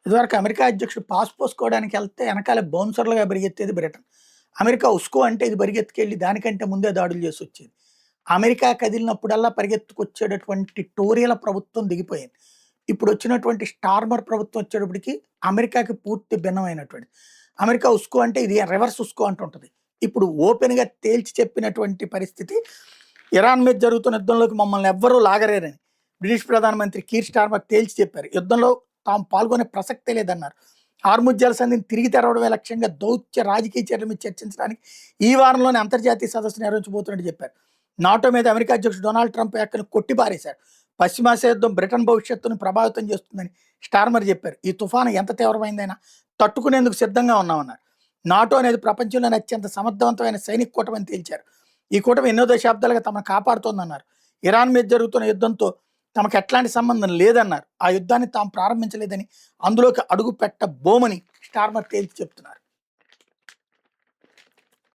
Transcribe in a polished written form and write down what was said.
ఇదివరకు అమెరికా అధ్యక్షుడు పాస్ పోసుకోవడానికి వెళ్తే వెనకాల బౌన్సర్లుగా పరిగెత్తేది బ్రిటన్. అమెరికా ఉస్కో అంటే ఇది పరిగెత్తుకెళ్ళి దానికంటే ముందే దాడులు చేసి వచ్చేది. అమెరికా కదిలినప్పుడల్లా పరిగెత్తుకొచ్చేటటువంటి టోరీల ప్రభుత్వం దిగిపోయింది. ఇప్పుడు వచ్చినటువంటి స్టార్మర్ ప్రభుత్వం వచ్చేటప్పటికి అమెరికాకి పూర్తి భిన్నమైనటువంటిది. అమెరికా ఉస్కో అంటే ఇది రివర్స్ ఉస్కో అంటుంటది. ఇప్పుడు ఓపెన్‌గా తేల్చి చెప్పినటువంటి పరిస్థితి, ఇరాన్ మీద జరుగుతున్న యుద్ధంలోకి మమ్మల్ని ఎవ్వరూ లాగలేరని బ్రిటిష్ ప్రధానమంత్రి కీర్ స్టార్మర్ తేల్చి చెప్పారు. యుద్ధంలో తాము పాల్గొనే ప్రసక్తే లేదన్నారు. హార్ముజ్ జలసంధిని తిరిగి తెరవడమే లక్ష్యంగా దౌత్య రాజకీయ చర్యల మీద చర్చించడానికి ఈ వారంలోనే అంతర్జాతీయ సదస్సు నిర్వహించబోతున్నట్టు చెప్పారు. నాటో మీద అమెరికా అధ్యక్షుడు డొనాల్డ్ ట్రంప్ వ్యాఖ్యలను కొట్టిపారేశారు. పశ్చిమాసియా యుద్ధం బ్రిటన్ భవిష్యత్తును ప్రభావితం చేస్తుందని స్టార్మర్ చెప్పారు. ఈ తుఫాను ఎంత తీవ్రమైందైనా తట్టుకునేందుకు సిద్ధంగా ఉన్నామన్నారు. నాటో అనేది ప్రపంచంలోనే అత్యంత సమర్థవంతమైన సైనిక కూటమని తేల్చారు. ఈ కూటమి ఎన్నో దశాబ్దాలుగా తమను కాపాడుతోందన్నారు. ఇరాన్ మీద జరుగుతున్న యుద్ధంతో తమకు ఎట్లాంటి సంబంధం లేదన్నారు. ఆ యుద్ధాన్ని తాము ప్రారంభించలేదని, అందులోకి అడుగు పెట్టబోమని స్టార్మర్ తేల్చి చెప్తున్నారు.